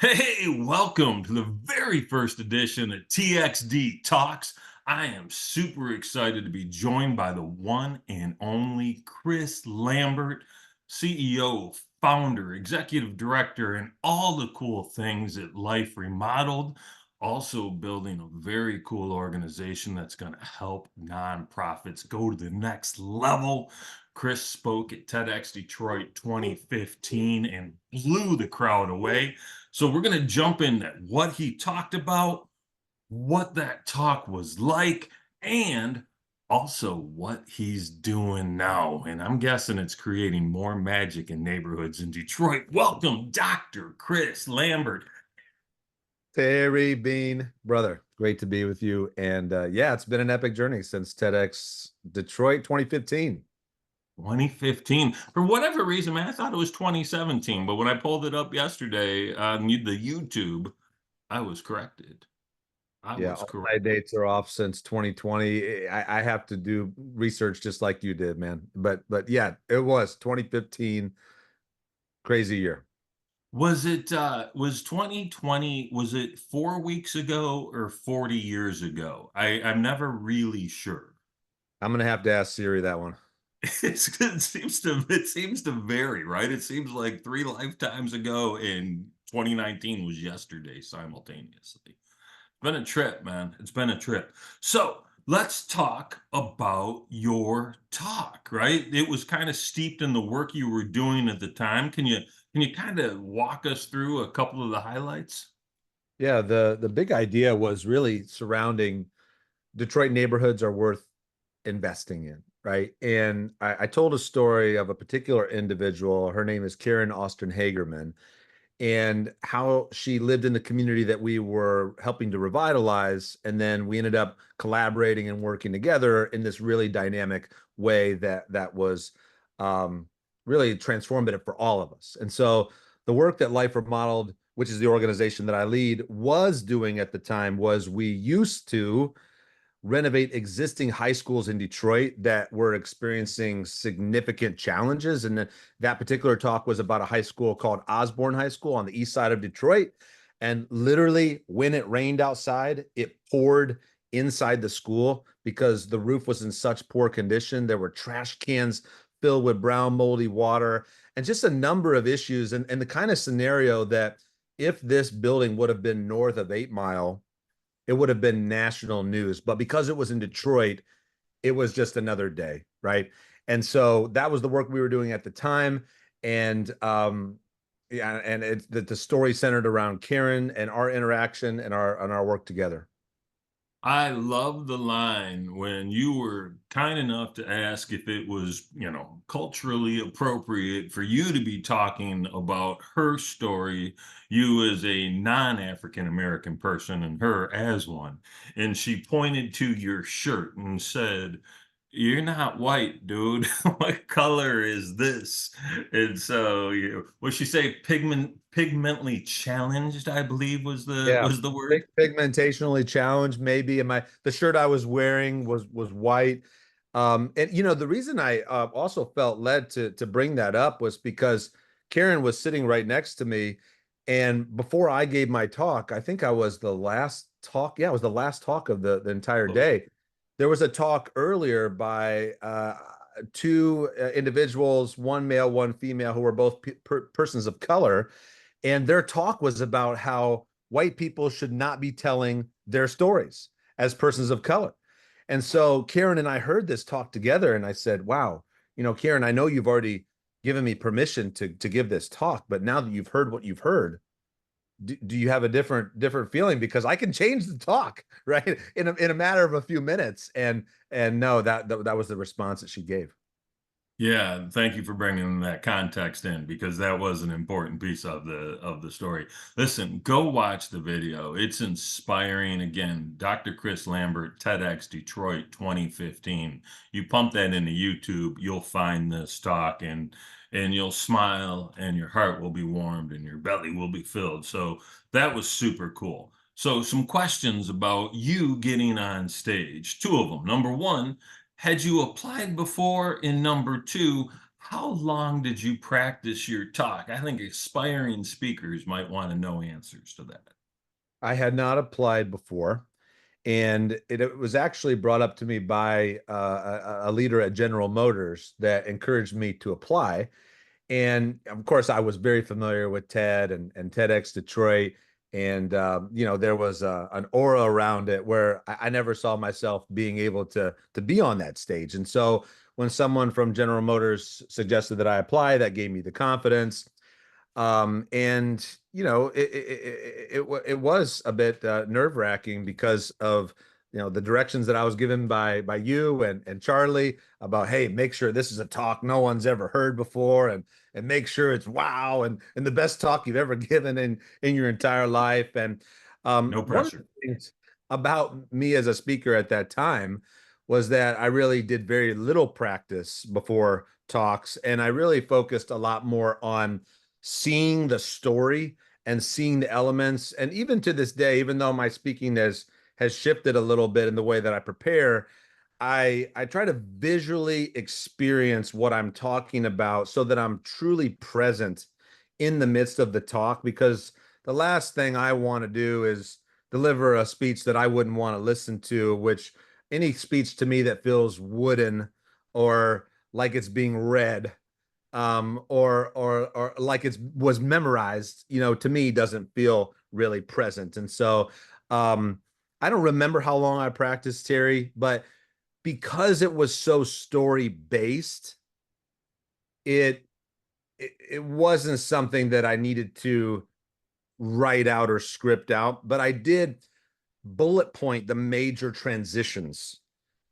Hey, welcome to the very first edition of TxD Talks. I am super excited to be joined by the one and only Chris Lambert, CEO, founder, executive director, and all the cool things at Life Remodeled. Also building a very cool organization that's going to help nonprofits go to the next level. Chris spoke at TEDx Detroit 2015 and blew the crowd away. So we're going to jump in at what he talked about, what that talk was like, and also what he's doing now. And I'm guessing it's creating more magic in neighborhoods in Detroit. Welcome, Dr. Chris Lambert. Terry Bean, brother, great to be with you. And yeah, it's been an epic journey since TEDx Detroit 2015. 2015. For whatever reason, man, I thought it was 2017, but when I pulled it up yesterday on the YouTube, I was corrected. I Yeah, was all my correct. dates are off since 2020. I have to do research just like you did, man. But yeah, it was 2015, crazy year. Was 2020, was it 4 weeks ago or 40 years ago? I'm never really sure. I'm gonna have to ask Siri that one. It seems to vary, right? It seems like three lifetimes ago and 2019 was yesterday simultaneously. It's been a trip, man. It's been a trip. So let's talk about your talk, right? It was kind of steeped in the work you were doing at the time. Can you kind of walk us through a couple of the highlights? Yeah, the big idea was really surrounding Detroit neighborhoods are worth investing in, right? And I told a story of a particular individual. Her name is Karen Austin Hagerman, and how she lived in the community that we were helping to revitalize. And then we ended up collaborating and working together in this really dynamic way that was um, really transformative for all of us. And so the work that Life Remodeled, which is the organization that I lead, was doing at the time was we used to renovate existing high schools in Detroit that were experiencing significant challenges. And that particular talk was about a high school called Osborne High School on the east side of Detroit. And literally, when it rained outside, it poured inside the school because the roof was in such poor condition. There were trash cans filled with brown, moldy water, and just a number of issues. And the kind of scenario that if this building would have been north of 8 Mile, it would have been national news. But because it was in Detroit, it was just another day, right? And so that was the work we were doing at the time. And yeah, and the story centered around Karen and our interaction and our work together. I love the line when you were kind enough to ask if it was, culturally appropriate for you to be talking about her story, you as a non-African American person and her as one. And she pointed to your shirt and said, "You're not white, dude. What color is this?" And so, what she say, pigmentally challenged, I believe Yeah, was the word. pigmentationally challenged, maybe. And the shirt I was wearing was white. And the reason I also felt led to bring that up was because Karen was sitting right next to me, and before I gave my talk, I think I was the last talk. Yeah, it was the last talk of the entire day. There was a talk earlier by two individuals, one male, one female, who were both persons of color, and their talk was about how white people should not be telling their stories as persons of color. And so Karen and I heard this talk together, and I said, wow, Karen, I know you've already given me permission to give this talk, but now that you've heard what you've heard, do you have a different feeling? Because I can change the talk right in a matter of a few minutes. And no, that was the response that she gave. Yeah, thank you for bringing that context in because that was an important piece of the story. Listen, go watch the video. It's inspiring. Again, Dr. Chris Lambert, TEDx Detroit 2015. You pump that into YouTube, you'll find this talk and you'll smile and your heart will be warmed and your belly will be filled. So that was super cool. So some questions about you getting on stage. Two of them. Number one, had you applied before? And number two, How long did you practice your talk? I think aspiring speakers might want to know answers to that. I had not applied before, and it was actually brought up to me by a leader at General Motors that encouraged me to apply. And of course, I was very familiar with TED and TEDx Detroit, and there was an aura around it where I never saw myself being able to be on that stage. And so when someone from General Motors suggested that I apply, that gave me the confidence. And it was a bit nerve-wracking because of the directions that I was given by you and Charlie about, hey, make sure this is a talk no one's ever heard before, and make sure it's wow and the best talk you've ever given in your entire life. And No one of the pressure. things about me as a speaker at that time was that I really did very little practice before talks, and I really focused a lot more on seeing the story and seeing the elements. And even to this day, even though my speaking has shifted a little bit in the way that I prepare, I try to visually experience what I'm talking about so that I'm truly present in the midst of the talk, because the last thing I want to do is deliver a speech that I wouldn't want to listen to, which any speech to me that feels wooden or like it's being read, or like it was memorized, to me doesn't feel really present. And so I don't remember how long I practiced, Terry, but because it was so story based, it, it wasn't something that I needed to write out or script out, but I did bullet point the major transitions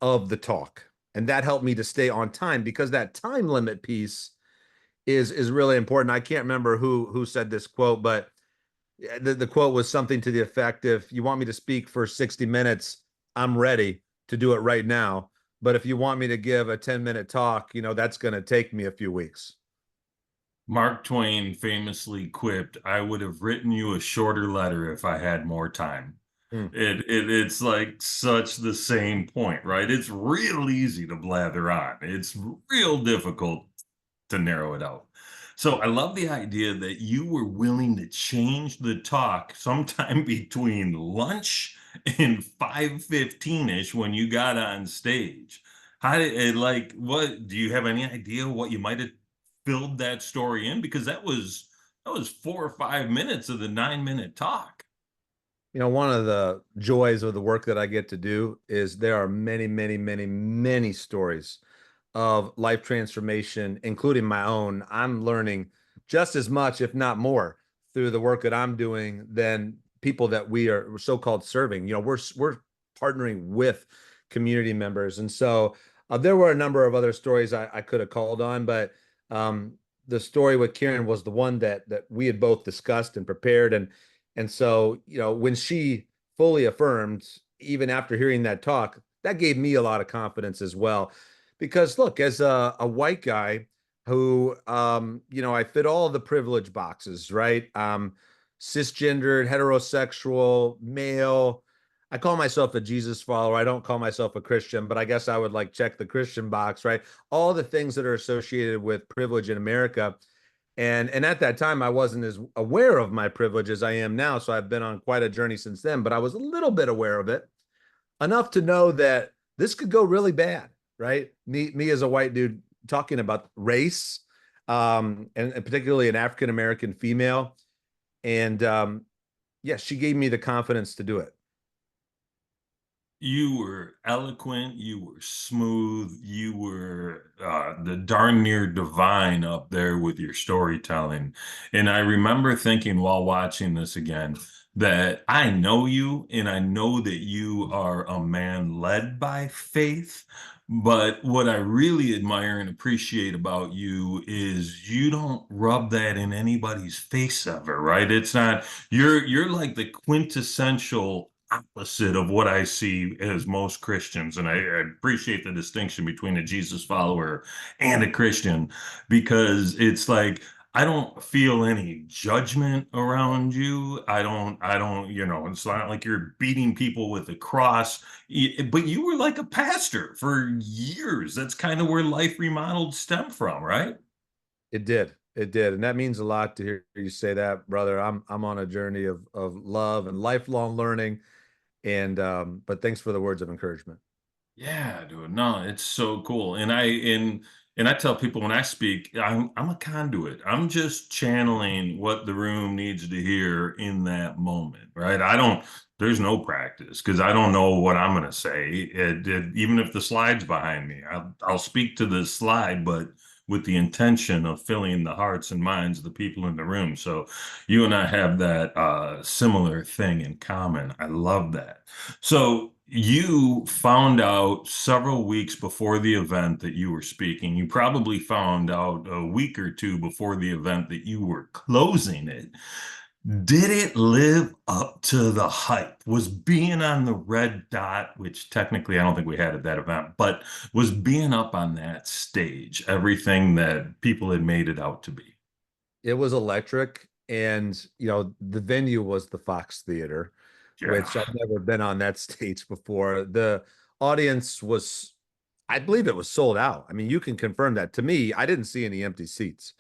of the talk. And that helped me to stay on time, because that time limit piece is really important. I can't remember who said this quote, but the quote was something to the effect: if you want me to speak for 60 minutes, I'm ready to do it right now. But if you want me to give a 10-minute talk, that's going to take me a few weeks. Mark Twain famously quipped, "I would have written you a shorter letter if I had more time." Hmm. It's like such the same point, right? It's real easy to blather on. It's real difficult to narrow it out. So I love the idea that you were willing to change the talk sometime between lunch and 5:15ish when you got on stage. How did it, like, what do you have any idea what you might have filled that story in? Because that was 4 or 5 minutes of the 9-minute talk. One of the joys of the work that I get to do is there are many, many, many, many stories of life transformation, including my own. I'm learning just as much, if not more, through the work that I'm doing than people that we are so-called serving. We're partnering with community members, and so there were a number of other stories I could have called on, but um, the story with Karen was the one that we had both discussed and prepared, and so when she fully affirmed, even after hearing that talk, that gave me a lot of confidence as well. Because look, as a white guy who, I fit all the privilege boxes, right? Cisgendered, heterosexual, male. I call myself a Jesus follower. I don't call myself a Christian, but I guess I would like check the Christian box, right? All the things that are associated with privilege in America. And at that time, I wasn't as aware of my privilege as I am now. So I've been on quite a journey since then, but I was a little bit aware of it, enough to know that this could go really bad, right? Me as a white dude talking about race, and particularly an African American female, and yeah, she gave me the confidence to do it. You were eloquent, you were smooth, you were the darn near divine up there with your storytelling. And I remember thinking while watching this again that I know you and I know that you are a man led by faith. But what I really admire and appreciate about you is you don't rub that in anybody's face ever, right? It's not, you're like the quintessential opposite of what I see as most Christians. And I appreciate the distinction between a Jesus follower and a Christian, because it's like, I don't feel any judgment around you. I don't, it's not like you're beating people with a cross. But you were like a pastor for years. That's kind of where Life Remodeled stemmed from, right? It did. It did. And that means a lot to hear you say that, brother. I'm on a journey of love and lifelong learning. And but thanks for the words of encouragement. Yeah, dude. No, it's so cool. And I tell people when I speak, I'm a conduit. I'm just channeling what the room needs to hear in that moment, right? There's no practice because I don't know what I'm gonna say. Even if the slide's behind me, I'll speak to the slide, but with the intention of filling the hearts and minds of the people in the room. So you and I have that similar thing in common. I love that. So you found out several weeks before the event that you were speaking. You probably found out a week or two before the event that you were closing it. Did it live up to the hype? Was being on the red dot, which technically I don't think we had at that event, but was being up on that stage everything that people had made it out to be? It was electric, and the venue was the Fox Theater, Yeah. which I've never been on that stage before. The audience was, I believe it was sold out. I mean, you can confirm that. To me, I didn't see any empty seats.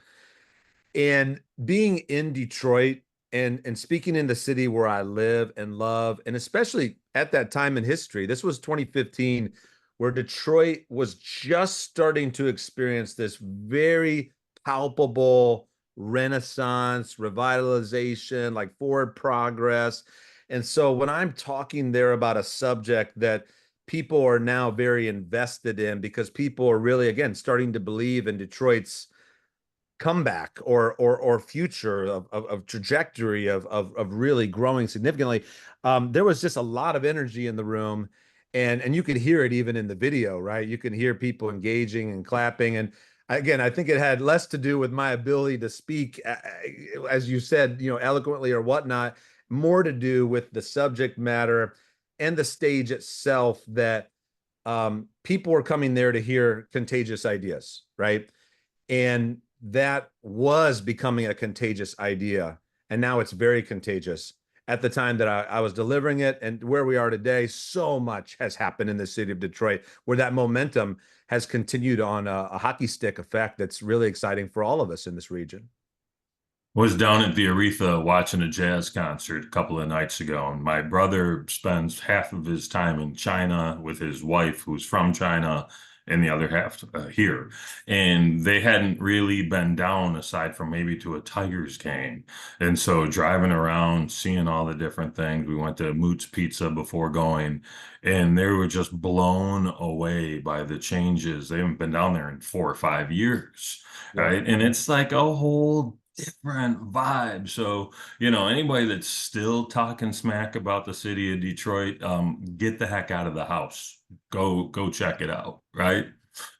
And being in Detroit and speaking in the city where I live and love, and especially at that time in history, this was 2015, where Detroit was just starting to experience this very palpable renaissance, revitalization, like forward progress. And so when I'm talking there about a subject that people are now very invested in because people are really, again, starting to believe in Detroit's comeback or future of trajectory of really growing significantly. There was just a lot of energy in the room, and you could hear it even in the video, right? You can hear people engaging and clapping. And again, I think it had less to do with my ability to speak, as you said, eloquently or whatnot, more to do with the subject matter and the stage itself, that people were coming there to hear contagious ideas, right? And that was becoming a contagious idea. And now it's very contagious. At the time that I was delivering it and where we are today, so much has happened in the city of Detroit where that momentum has continued on a hockey stick effect that's really exciting for all of us in this region. Was down at the Aretha watching a jazz concert a couple of nights ago, and my brother spends half of his time in China with his wife, who's from China, and the other half here. And they hadn't really been down aside from maybe to a Tigers game. And so driving around, seeing all the different things, we went to Moot's Pizza before going, and they were just blown away by the changes. They haven't been down there in 4 or 5 years, Yeah. right? And it's like a whole different vibe. So, anybody that's still talking smack about the city of Detroit, get the heck out of the house. Go check it out, right?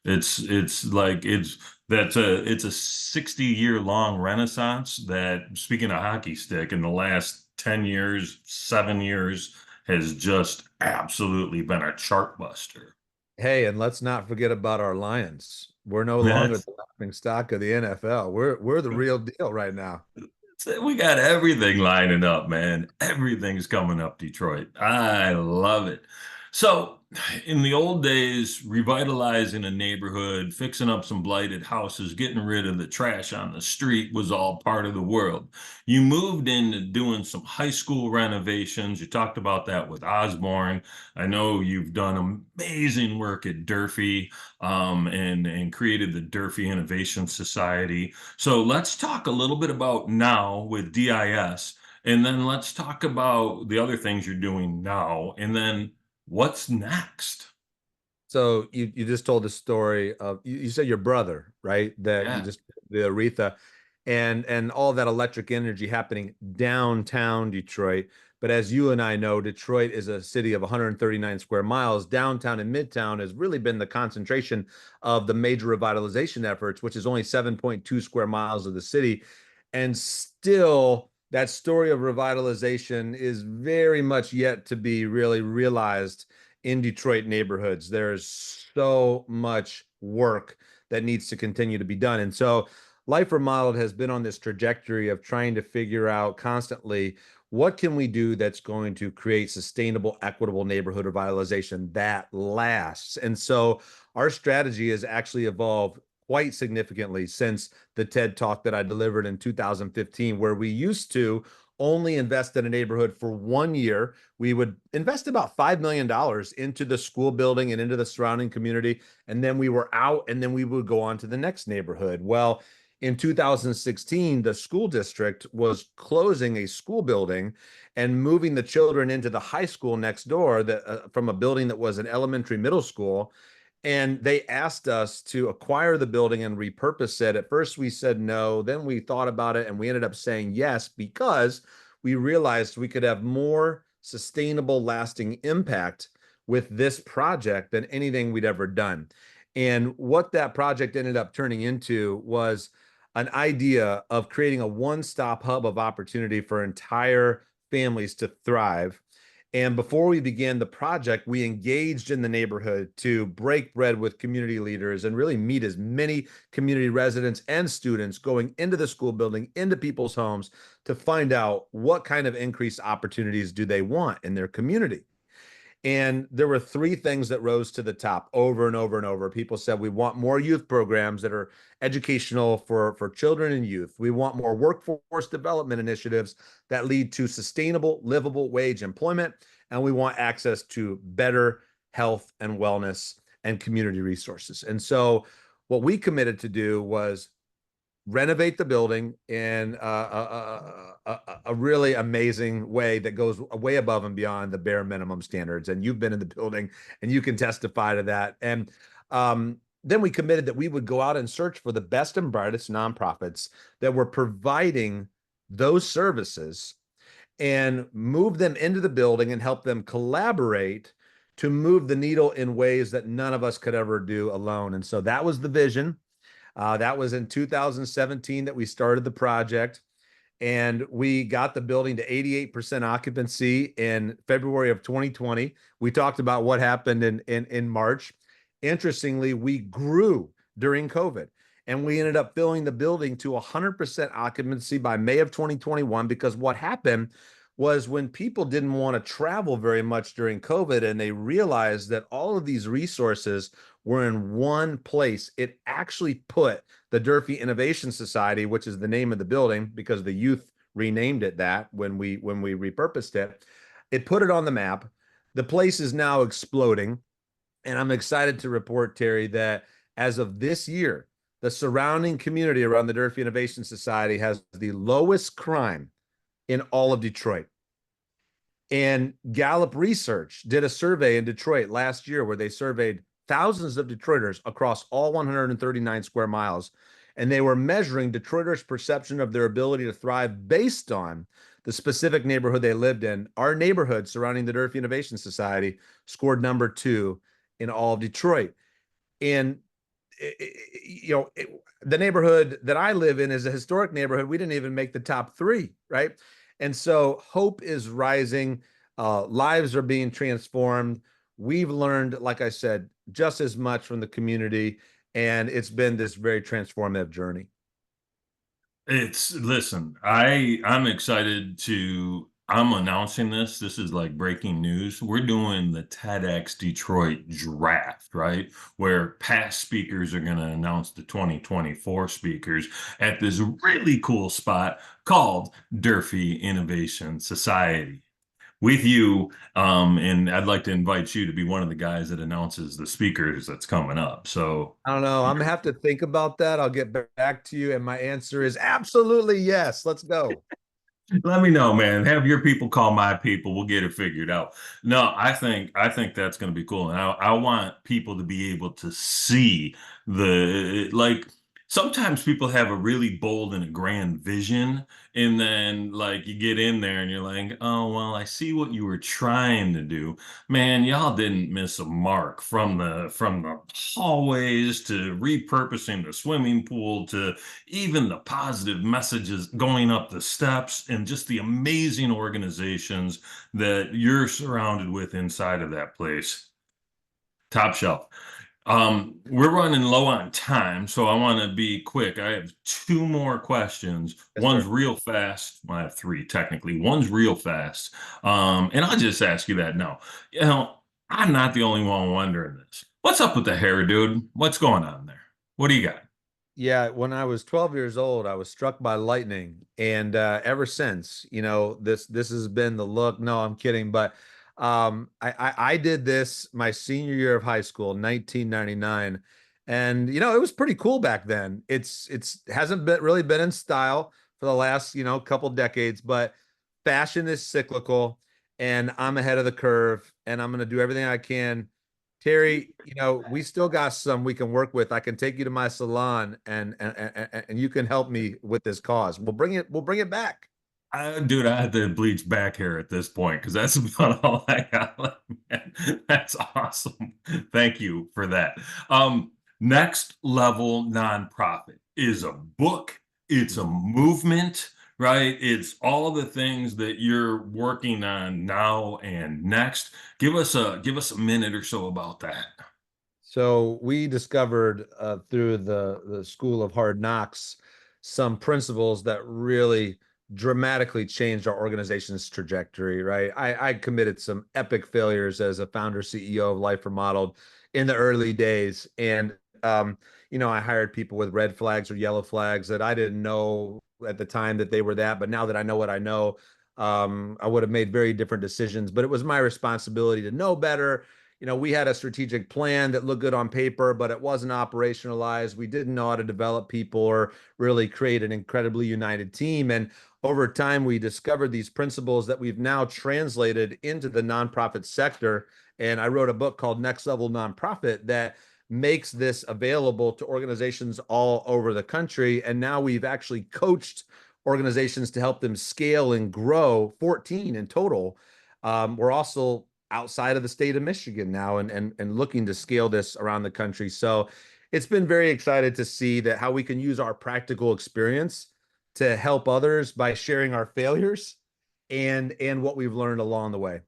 It's like it's a 60-year long renaissance that, speaking of hockey stick, in the last 10 years, 7 years has just absolutely been a chart buster. Hey, and let's not forget about our Lions. We're no longer That's the laughing stock of the NFL. We're the real deal right now. We got everything lining up, man. Everything's coming up, Detroit. I love it. So, in the old days, revitalizing a neighborhood, fixing up some blighted houses, getting rid of the trash on the street was all part of the world. You moved into doing some high school renovations. You talked about that with Osborne. I know you've done amazing work at Durfee, and created the Durfee Innovation Society. So let's talk a little bit about now with DIS, and then let's talk about the other things you're doing now, and then what's next? So you just told the story of, you said your brother, right? That you Yeah. just, the Aretha, and all that electric energy happening downtown Detroit. But as you and I know, Detroit is a city of 139 square miles. Downtown and Midtown has really been the concentration of the major revitalization efforts, which is only 7.2 square miles of the city. And still, that story of revitalization is very much yet to be really realized in Detroit neighborhoods. There's so much work that needs to continue to be done. And so Life Remodeled has been on this trajectory of trying to figure out constantly what can we do that's going to create sustainable, equitable neighborhood revitalization that lasts. And so our strategy has actually evolved quite significantly since the TED Talk that I delivered in 2015, where we used to only invest in a neighborhood for 1 year. We would invest about $5 million into the school building and into the surrounding community. And then we were out, and then we would go on to the next neighborhood. Well, in 2016, the school district was closing a school building and moving the children into the high school next door from a building that was an elementary middle school. And they asked us to acquire the building and repurpose it. At first, we said no. Then we thought about it and we ended up saying yes because we realized we could have more sustainable, lasting impact with this project than anything we'd ever done. And what that project ended up turning into was an idea of creating a one-stop hub of opportunity for entire families to thrive. And before we began the project, we engaged in the neighborhood to break bread with community leaders and really meet as many community residents and students going into the school building, into people's homes to find out what kind of increased opportunities do they want in their community. And there were three things that rose to the top over and over and over. People said, we want more youth programs that are educational for children and youth. We want more workforce development initiatives that lead to sustainable, livable wage employment. And we want access to better health and wellness and community resources. And so what we committed to do was renovate the building in a really amazing way that goes way above and beyond the bare minimum standards. And you've been in the building and you can testify to that. And then we committed that we would go out and search for the best and brightest nonprofits that were providing those services and move them into the building and help them collaborate to move the needle in ways that none of us could ever do alone. And so that was the vision. That was in 2017 that we started the project, and we got the building to 88% occupancy in February of 2020. We talked about what happened in March. Interestingly, we grew during COVID, and we ended up filling the building to 100% occupancy by May of 2021, because what happened was when people didn't want to travel very much during COVID and they realized that all of these resources were in one place, it actually put the Durfee Innovation Society, which is the name of the building because the youth renamed it that when we repurposed it, it put it on the map. The place is now exploding. And I'm excited to report, Terry, that as of this year, the surrounding community around the Durfee Innovation Society has the lowest crime in all of Detroit. And Gallup Research did a survey in Detroit last year where they surveyed thousands of Detroiters across all 139 square miles. And they were measuring Detroiters' perception of their ability to thrive based on the specific neighborhood they lived in. Our neighborhood surrounding the Durfee Innovation Society scored number 2 in all of Detroit. And the neighborhood that I live in is a historic neighborhood. We didn't even make the top 3, right? And so hope is rising. Lives are being transformed. We've learned, like I said, just as much from the community, and it's been this very transformative journey. Listen, I'm excited I'm announcing this. This is like breaking news. We're doing the TEDxDetroit Draft, right? Where past speakers are going to announce the 2024 speakers at this really cool spot called Durfee Innovation Society with you. And I'd like to invite you to be one of the guys that announces the speakers that's coming up. So I don't know. I'm gonna have to think about that. I'll get back to you, and my answer is absolutely yes. Let's go. let me know, man. Have your people call my people. We'll get it figured out. No, I think that's going to be cool. And I want people to be able to see like sometimes people have a really bold and a grand vision, and then like you get in there and you're like, oh well, I see what you were trying to do. Man, y'all didn't miss a mark from the hallways to repurposing the swimming pool to even the positive messages going up the steps and just the amazing organizations that you're surrounded with inside of that place. Top shelf. We're running low on time, so I want to be quick. I have two more questions. Yes, One's sir. real fast. Well, I have three technically. One's real fast. And I'll just ask you that now. You know, I'm not the only one wondering this. What's up with the hair, dude? What's going on there? What do you got? Yeah, when I was 12 years old, I was struck by lightning, and ever since, this has been the look. No, I'm kidding, but I did this my senior year of high school, 1999, and it was pretty cool back then. It's hasn't been really been in style for the last couple decades, but fashion is cyclical, and I'm ahead of the curve, and I'm going to do everything I can. Terry, we still got some we can work with. I can take you to my salon and you can help me with this cause. We'll bring it back. Dude, I had to bleach back hair at this point because that's about all I got left, man. That's awesome. Thank you for that. Next Level Nonprofit is a book, it's a movement, right? It's all the things that you're working on now and next. Give us a minute or so about that. So we discovered through the School of Hard Knocks some principles that really dramatically changed our organization's trajectory, right? I committed some epic failures as a founder CEO of Life Remodeled in the early days. And I hired people with red flags or yellow flags that I didn't know at the time that they were that. But now that I know what I know, I would have made very different decisions. But it was my responsibility to know better. We had a strategic plan that looked good on paper, but it wasn't operationalized. We didn't know how to develop people or really create an incredibly united team. And over time, we discovered these principles that we've now translated into the nonprofit sector. And I wrote a book called Next Level Nonprofit that makes this available to organizations all over the country. And now we've actually coached organizations to help them scale and grow, 14 in total. We're also outside of the state of Michigan now and looking to scale this around the country. So it's been very excited to see that how we can use our practical experience to help others by sharing our failures and what we've learned along the way.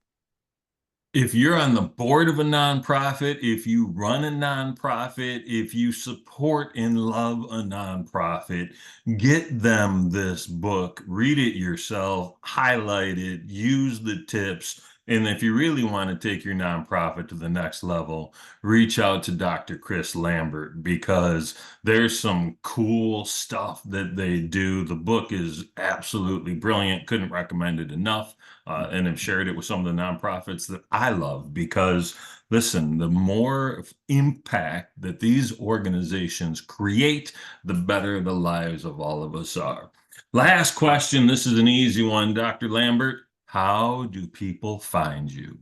If you're on the board of a nonprofit, if you run a nonprofit, if you support and love a nonprofit, get them this book, read it yourself, highlight it, use the tips. And if you really want to take your nonprofit to the next level, reach out to Dr. Chris Lambert because there's some cool stuff that they do. The book is absolutely brilliant. Couldn't recommend it enough and have shared it with some of the nonprofits that I love because, listen, the more impact that these organizations create, the better the lives of all of us are. Last question. This is an easy one, Dr. Lambert. How do people find you?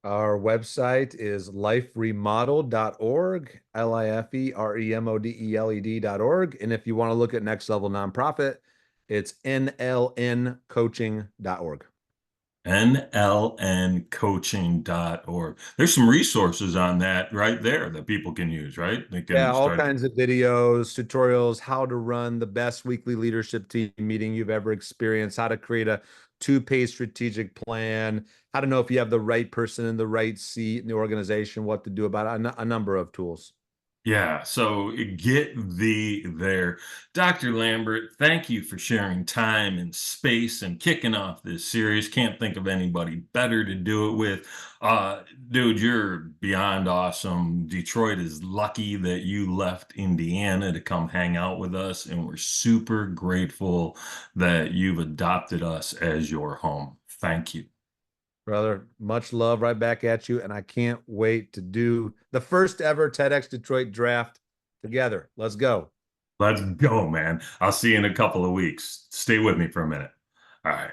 Our website is liferemodeled.org, liferemodeld.org. And if you want to look at Next Level Nonprofit, it's nlncoaching.org. nlncoaching.org. There's some resources on that right there that people can use, right? They Yeah, can all start. kinds of videos, tutorials, how to run the best weekly leadership team meeting you've ever experienced, how to create a two-page strategic plan, how to know if you have the right person in the right seat in the organization, what to do about it, a number of tools. Yeah, so get thee there. Dr. Lambert, thank you for sharing time and space and kicking off this series. Can't think of anybody better to do it with. Dude, you're beyond awesome. Detroit is lucky that you left Indiana to come hang out with us, and we're super grateful that you've adopted us as your home. Thank you. Brother, much love right back at you. And I can't wait to do the first ever TEDx Detroit draft together. Let's go. Let's go, man. I'll see you in a couple of weeks. Stay with me for a minute. All right.